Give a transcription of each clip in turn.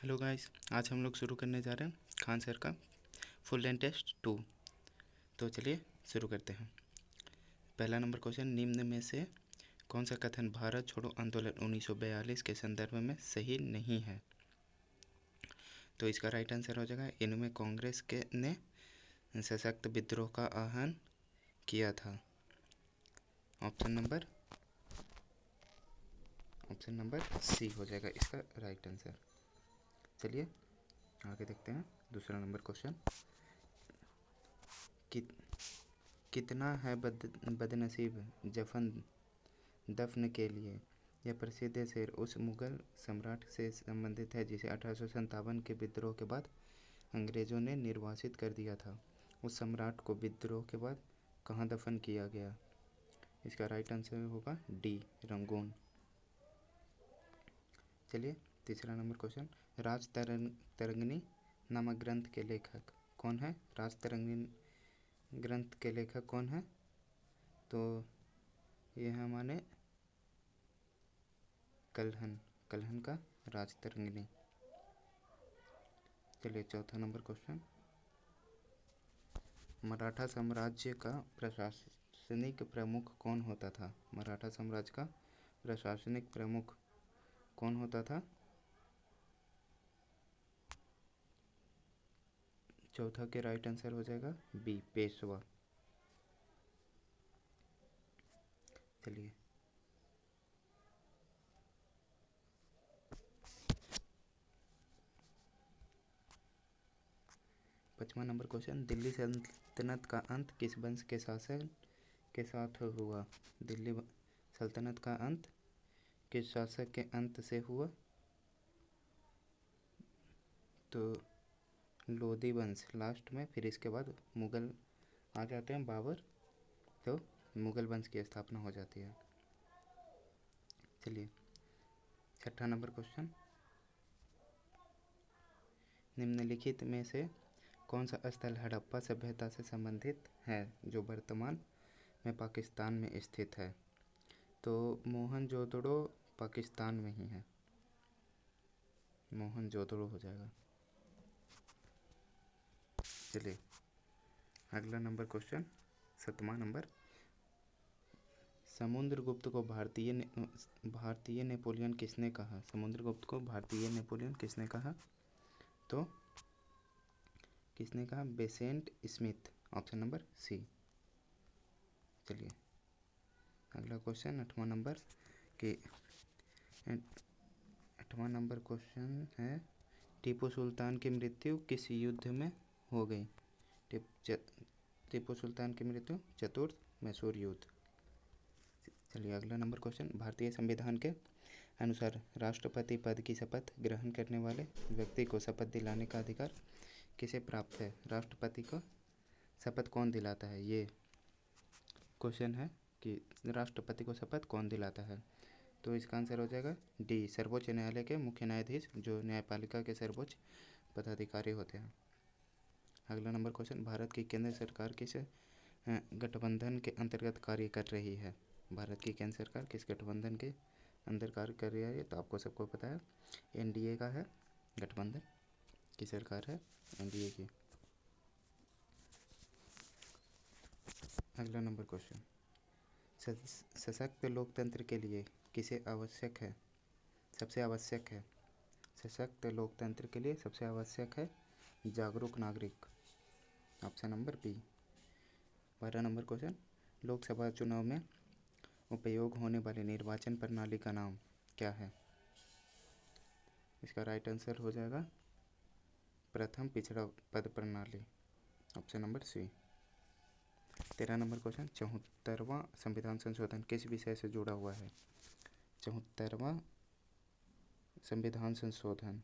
Hello guys, आज हम लोग शुरू करने जा रहे हैं खान सर का फुल लेंथ टेस्ट 2। तो चलिए शुरू करते हैं। पहला नंबर क्वेश्चन, निम्न में से कौन सा कथन भारत छोड़ो आंदोलन 1942 के संदर्भ में सही नहीं है? तो इसका राइट आंसर हो जाएगा, इनमें कांग्रेस के ने सशक्त विद्रोह का आह्वान किया था। ऑप्शन नंबर सी हो जाएगा इसका राइट आंसर। चलिए आगे देखते हैं दूसरा नंबर क्वेश्चन। कितना है बदनसीब दफन के लिए, यह प्रसिद्ध शेर उस मुगल सम्राट से संबंधित है जिसे 1857 के विद्रोह के बाद अंग्रेजों ने निर्वासित कर दिया था। उस सम्राट को विद्रोह के बाद कहाँ दफन किया गया? इसका राइट आंसर होगा डी, रंगून। चलिए तीसरा नंबर क्वेश्चन, राज तरंगिणी नामक ग्रंथ के लेखक कौन है? राज तरंगिणी ग्रंथ के लेखक कौन है? तो यह हमारे कल्हन का राज तरंगिणी। चलिए चौथा नंबर क्वेश्चन, मराठा साम्राज्य का प्रशासनिक प्रमुख कौन होता था? मराठा साम्राज्य का प्रशासनिक प्रमुख कौन होता था? चौथा के राइट आंसर हो जाएगा बी, पेशवा। चलिए पांचवा नंबर क्वेश्चन, दिल्ली सल्तनत का अंत किस वंश के शासन के साथ हुआ? दिल्ली सल्तनत का अंत किस शासक के अंत से हुआ? तो लोधी वंश लास्ट में, फिर इसके बाद मुगल आ जाते हैं, बाबर, तो मुगल वंश की स्थापना हो जाती है। चलिए छठा नंबर क्वेश्चन, निम्नलिखित में से कौन सा स्थल हड़प्पा सभ्यता से संबंधित है जो वर्तमान में पाकिस्तान में स्थित है? तो मोहनजोदड़ो पाकिस्तान में ही है, मोहनजोदड़ो हो जाएगा। चलिए अगला नंबर क्वेश्चन, सातवां नंबर, समुद्रगुप्त को भारतीय नेपोलियन किसने कहा? समुद्रगुप्त को भारतीय नेपोलियन किसने कहा? तो किसने कहा? Besant Smith, option number C. चलिए अगला क्वेश्चन आठवां नंबर क्वेश्चन है, टीपू सुल्तान की मृत्यु किस युद्ध में हो गई? टीपू सुल्तान की मृत्यु चतुर्थ मैसूर युद्ध। चलिए अगला नंबर क्वेश्चन, भारतीय संविधान के अनुसार राष्ट्रपति पद की शपथ ग्रहण करने वाले व्यक्ति को शपथ दिलाने का अधिकार किसे प्राप्त है? राष्ट्रपति को शपथ कौन दिलाता है? ये क्वेश्चन है कि राष्ट्रपति को शपथ कौन दिलाता है? तो इसका आंसर हो जाएगा डी, सर्वोच्च न्यायालय के मुख्य न्यायाधीश, जो न्यायपालिका के सर्वोच्च पदाधिकारी होते हैं। अगला नंबर क्वेश्चन, भारत की केंद्र सरकार किस गठबंधन के अंतर्गत कार्य कर रही है? भारत की केंद्र सरकार किस गठबंधन के अंदर कार्य कर रही है? तो आपको सबको पता है, एनडीए का है गठबंधन की सरकार है, एनडीए की। अगला नंबर क्वेश्चन, सशक्त लोकतंत्र के लिए किसे आवश्यक है, सबसे आवश्यक है? सशक्त लोकतंत्र के लिए सबसे आवश्यक है जागरूक नागरिक, ऑप्शन नंबर बी। 12 नंबर क्वेश्चन, लोकसभा चुनाव में उपयोग होने वाली निर्वाचन प्रणाली का नाम क्या है? इसका राइट आंसर हो जाएगा प्रथम पिछड़ा पद प्रणाली, option number C. 13 number question, 74वां संविधान संशोधन किस विषय से जुड़ा हुआ है? 74वां संविधान संशोधन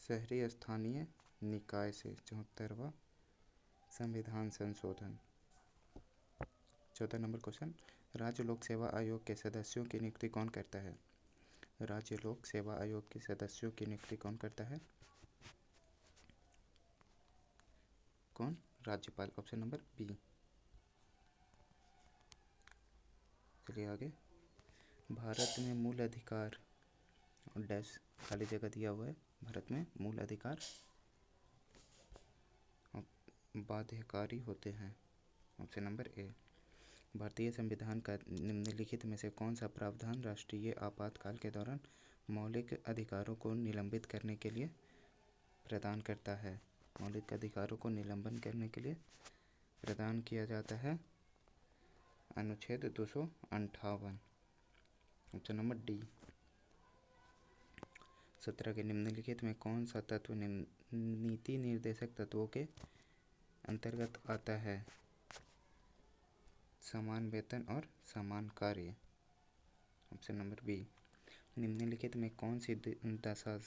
शहरी स्थानीय निकाय से, 74वां संविधान संशोधन। 14 नंबर क्वेश्चन, राज्य लोक सेवा आयोग के सदस्यों की नियुक्ति कौन करता है? राज्य लोक सेवा आयोग के सदस्यों की नियुक्ति कौन करता है? कौन? राज्यपाल, ऑप्शन नंबर बी। चलिए आगे भारत में मूल अधिकार और डैश खाली जगह दिया हुआ है। भारत में मूल अधिकार बाध्यकारी होते हैं। Option number A. भारतीय संविधान का निम्नलिखित में से कौन सा प्रावधान राष्ट्रीय आपातकाल के दौरान मौलिक अधिकारों को निलंबित करने के लिए प्रदान करता है? मौलिक अधिकारों को निलंबन करने के लिए प्रदान किया जाता है अनुच्छेद 258। Option number D. 17 के निम्नलिखित में कौन सा तत्व नीति निर्देशक तत्वों के अंतर्गत आता है? समान वेतन और समान कार्य। Option number B. निम्नलिखित में कौन सी दशा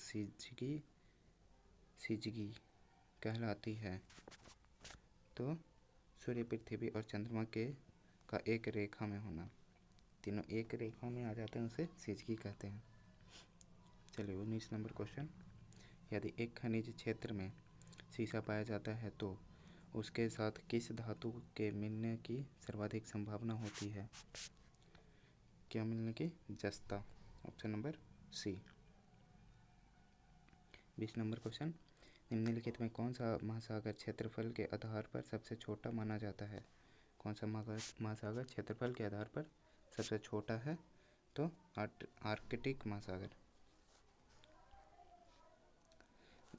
सिजगी कहलाती है? तो सूर्य, पृथ्वी और चंद्रमा का एक रेखा में होना। तीनों एक रेखा में आ जाते हैं, उसे सिजगी कहते हैं। चलिए 19 नंबर क्वेश्चन। यदि एक खनिज क्षेत्र में सीसा पाया जाता है तो उसके साथ किस धातु के मिलने की सर्वाधिक संभावना होती है? क्या मिलने की? जस्ता। Option number C. 20 नंबर क्वेश्चन। निम्नलिखित में कौन सा महासागर क्षेत्रफल के आधार पर सबसे छोटा माना जाता है? कौन सा महासागर क्षेत्रफल के आधार पर सबसे छोटा है? तो आर्कटिक महासागर।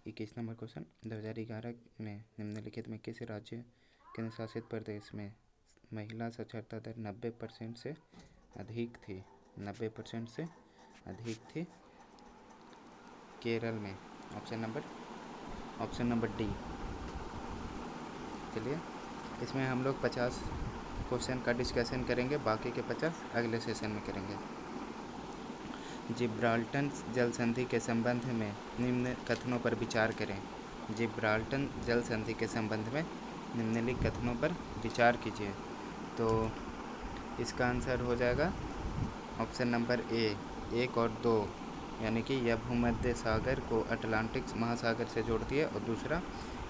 21 नंबर क्वेश्चन। 2011 में निम्नलिखित में किस राज्य केंद्र शासित प्रदेश में महिला साक्षरता दर 90% से अधिक थी? 90% से अधिक थी। केरल में। Option number D. चलिए इसमें हम लोग 50 क्वेश्चन का डिस्कशन करेंगे, बाकी के 50 अगले सेशन में करेंगे। जिब्राल्टर जल संधि के संबंध में निम्न कथनों पर विचार करें। जिब्राल्टर जल संधि के संबंध में निम्नलिखित कथनों पर विचार कीजिए। तो इसका आंसर हो जाएगा ऑप्शन नंबर ए, 1 और 2, यानी कि यह भूमध्य सागर को अटलांटिक महासागर से जोड़ती है और दूसरा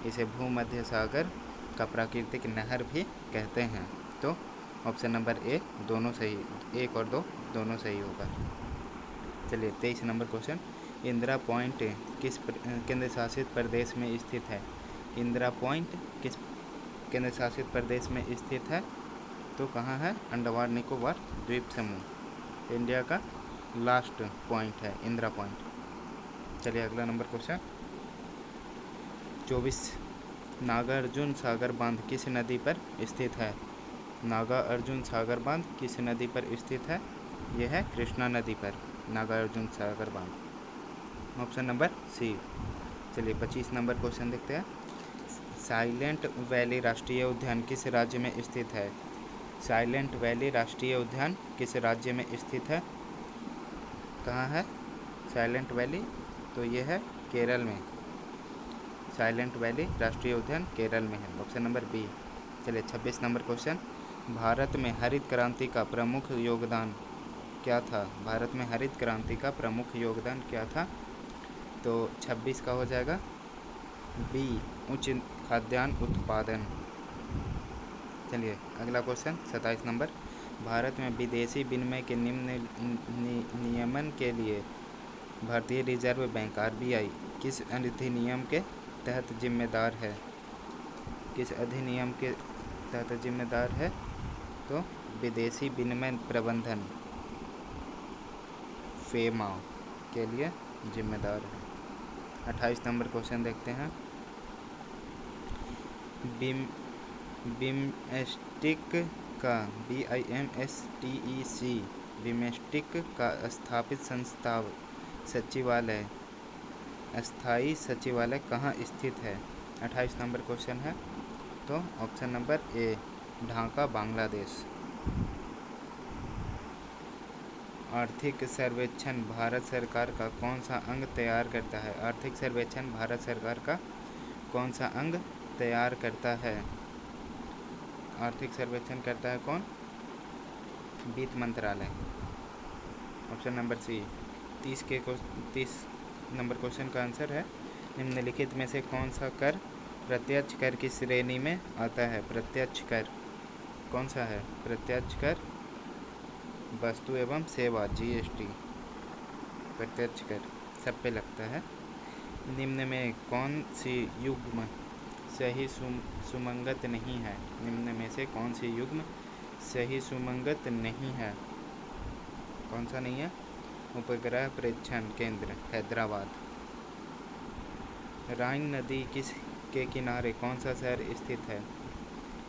इसे भूमध्य सागर का प्राकृतिक नहर भी कहते हैं। तो ऑप्शन नंबर ए दोनों सही, 1 और 2 दोनों सही होगा। चलिए 23 नंबर क्वेश्चन। इंदिरा पॉइंट किस केंद्र शासित प्रदेश में स्थित है? इंदिरा पॉइंट किस केंद्र शासित प्रदेश में स्थित है? तो कहाँ है? अंडमान निकोबार द्वीप समूह। इंडिया का लास्ट पॉइंट है इंदिरा पॉइंट। चलिए अगला नंबर क्वेश्चन। 24 नागार्जुन सागर बांध किस नदी पर स्थित है? नागार्जुन सागर बांध किस नदी पर स्थित है? यह है कृष्णा नदी पर नागार्जुन सागर बांध। Option number C. चलिए 25 नंबर क्वेश्चन देखते हैं। साइलेंट वैली राष्ट्रीय उद्यान किस राज्य में स्थित है? साइलेंट वैली राष्ट्रीय उद्यान किस राज्य में स्थित है? कहाँ है साइलेंट वैली? तो यह है केरल में। साइलेंट वैली राष्ट्रीय उद्यान केरल में है। Option number B. चलिए 26 नंबर क्वेश्चन। भारत में हरित क्रांति का प्रमुख योगदान क्या था? भारत में हरित क्रांति का प्रमुख योगदान क्या था? तो 26 का हो जाएगा बी, उच्च खाद्यान्न उत्पादन। चलिए अगला क्वेश्चन 27 नंबर। भारत में विदेशी विनिमय के निम्न नियमन के लिए भारतीय रिजर्व बैंक RBI किस अधिनियम के तहत जिम्मेदार है? किस अधिनियम के तहत जिम्मेदार है? तो विदेशी विनिमय प्रबंधन फेमा के लिए जिम्मेदार है। 28 नंबर क्वेश्चन देखते हैं। बिमस्टेक का BIMSTEC बिमस्टेक का स्थापित संस्थान सचिवालय अस्थायी सचिवालय कहाँ स्थित है? 28 नंबर क्वेश्चन है। तो option number A, Dhaka Bangladesh. आर्थिक सर्वेक्षण भारत सरकार का कौन सा अंग तैयार करता है? आर्थिक सर्वेक्षण भारत सरकार का कौन सा अंग तैयार करता है? आर्थिक सर्वेक्षण करता है कौन? वित्त मंत्रालय। Option number C. 30 number question का आंसर है निम्नलिखित में से कौन सा कर प्रत्यक्ष कर की श्रेणी में आता है? प्रत्यक्ष कर कौन सा है? प्रत्यक्ष कर वस्तु एवं सेवा जीएसटी, प्रत्यक्ष कर सब पे लगता है। निम्न में कौन सी युग्म सही सुमंगत नहीं है? निम्न में से कौन सी युग्म सही सुमंगत नहीं है? कौन सा नहीं है? उपग्रह प्रेक्षण केंद्र हैदराबाद। राइन नदी किस के किनारे कौन सा शहर स्थित है?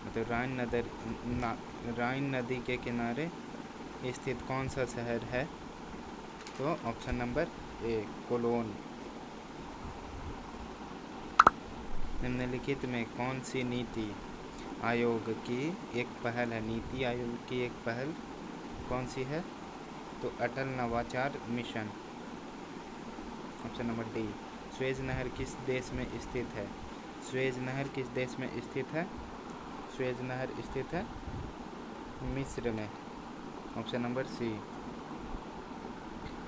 तो राइन नदी के किनारे स्थित कौन सा शहर है? तो ऑप्शन नंबर ए कोलोन। निम्नलिखित में कौन सी नीति आयोग की एक पहल है? नीति आयोग की एक पहल कौन सी है? तो अटल नवाचार mission, option number D. Suez नहर किस देश में स्थित है? स्वेज नहर किस देश में स्थित है? स्वेज नहर स्थित है मिस्र में, ऑप्शन नंबर सी।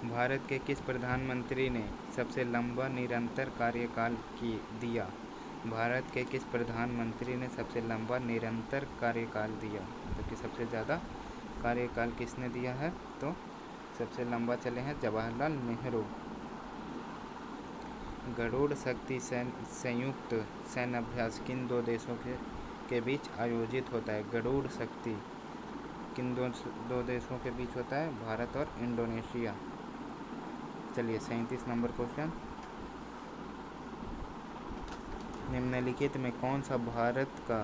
भारत के किस प्रधानमंत्री ने सबसे लंबा निरंतर कार्यकाल दिया? भारत के किस प्रधानमंत्री ने सबसे लंबा निरंतर कार्यकाल दिया? तो कि सबसे ज़्यादा कार्यकाल किसने दिया है? तो सबसे लंबा चले हैं जवाहरलाल नेहरू। गरुड़ शक्ति संयुक्त सैन्य अभ्यास किन दो देशों के बीच आयोजित होता है? गरुड़ शक्ति किन दो देशों के बीच होता है? भारत और इंडोनेशिया। चलिए 37 नंबर क्वेश्चन। निम्नलिखित में कौन सा भारत का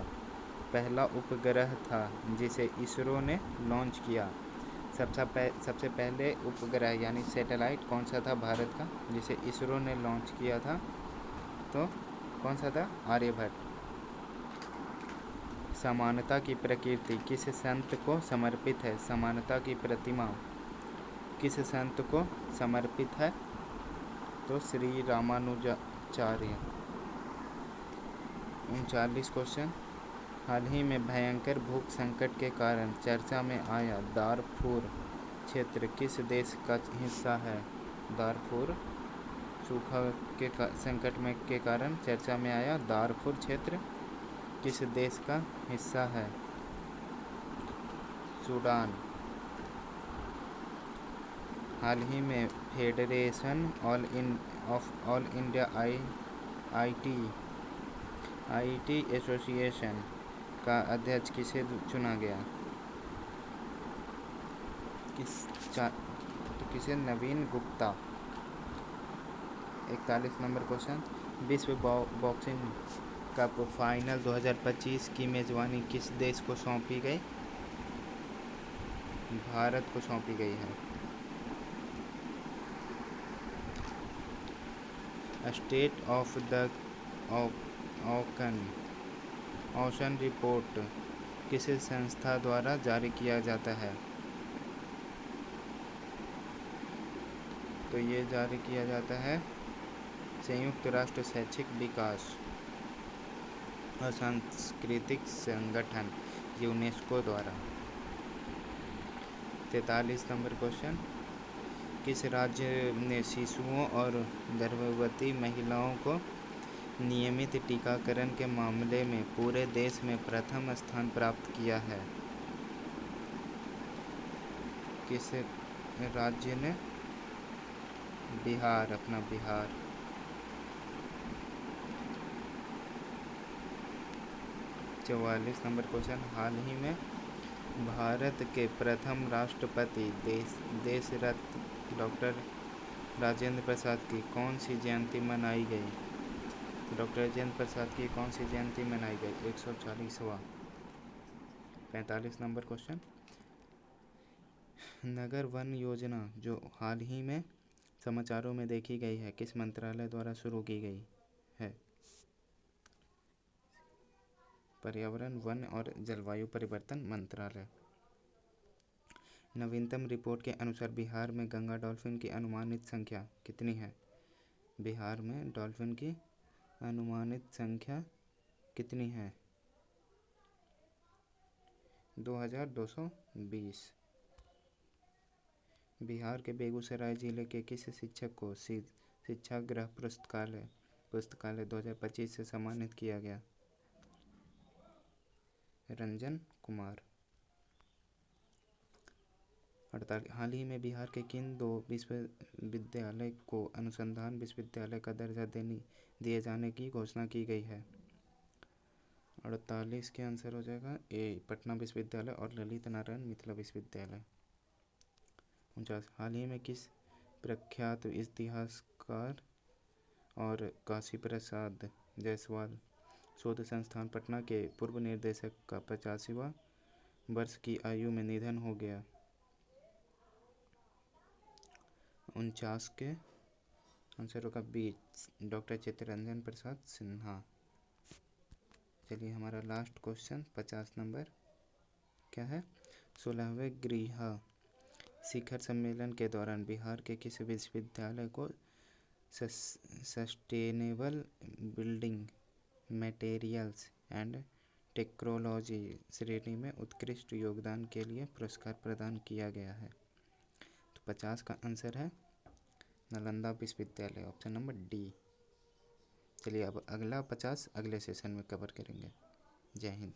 पहला उपग्रह था जिसे इसरो ने लॉन्च किया? सबसे पहले उपग्रह यानी सैटेलाइट कौन सा था भारत का जिसे इसरो ने लॉन्च किया था? तो कौन सा था? आर्यभट्ट। समानता की प्रकृति किस संत को समर्पित है? समानता की प्रतिमा किस संत को समर्पित है? तो श्री रामानुजाचार्य। 39 क्वेश्चन। हाल ही में भयंकर भूख संकट के कारण चर्चा में आया दारफुर क्षेत्र किस देश का हिस्सा है? दारफुर सूखा के संकट में के कारण चर्चा में आया दारफुर क्षेत्र किस देश का हिस्सा है? सूडान। हाल ही में federation all India IT association का अध्यक्ष किसे चुना गया? किसे? नवीन गुप्ता। 41 number question. विश्व बॉक्सिंग कप फाइनल 2025 की मेजबानी किस देश को सौंपी गई? भारत को सौंपी गई है। State of the ocean report किस संस्था द्वारा जारी किया जाता है? तो ये जारी किया जाता है संयुक्त राष्ट्र शैक्षिक विकास और सांस्कृतिक संगठन यूनेस्को द्वारा। 43 नंबर क्वेश्चन। किस राज्य ने शिशुओं और गर्भवती महिलाओं को नियमित टीकाकरण के मामले में पूरे देश में प्रथम स्थान प्राप्त किया है? किस राज्य ने? बिहार, अपना बिहार। 44 number question. हाल ही में भारत के प्रथम राष्ट्रपति देशरत्न डॉक्टर राजेंद्र प्रसाद की कौन सी जयंती मनाई गई? डॉक्टर राजेंद्र प्रसाद की कौन सी जयंती मनाई गई? 140वां। 45 नंबर क्वेश्चन। नगर वन योजना जो हाल ही में समाचारों में देखी गई है किस मंत्रालय द्वारा शुरू की गई है? पर्यावरण, वन और जलवायु परिवर्तन मंत्रालय। नवीनतम रिपोर्ट के अनुसार बिहार में गंगा डॉल्फिन की अनुमानित संख्या कितनी है? बिहार में डॉल्फिन की अनुमानित संख्या कितनी है? 2220। बिहार के बेगूसराय जिले के किस शिक्षक को शिक्षागृह पुस्तकालय 2025 से सम्मानित किया गया? रंजन कुमार। 48 हाल ही में बिहार के किन दो विश्वविद्यालय को अनुसंधान विश्वविद्यालय का दर्जा दिए जाने की घोषणा की गई है? 48 के आंसर हो जाएगा ए, पटना विश्वविद्यालय और ललित नारायण मिथिला विश्वविद्यालय। 49 हाल ही में किस प्रख्यात इतिहासकार और काशी प्रसाद जायसवाल शोध संस्थान पटना के पूर्व निदेशक का 85वां वर्ष की आयु में निधन हो गया? 49 के आंसर होगा बी, डॉक्टर चित्तरंजन प्रसाद सिन्हा। चलिए हमारा लास्ट क्वेश्चन 50 नंबर क्या है? 16वें गृह शिखर सम्मेलन के दौरान बिहार के किस विश्वविद्यालय को sustainable building materials and technology श्रेणी में उत्कृष्ट योगदान के लिए पुरस्कार प्रदान किया गया है? तो 50 का आंसर है नालंदा विश्वविद्यालय, ऑप्शन नंबर डी। चलिए अब अगला 50 अगले सेशन में कवर करेंगे। जय हिंद।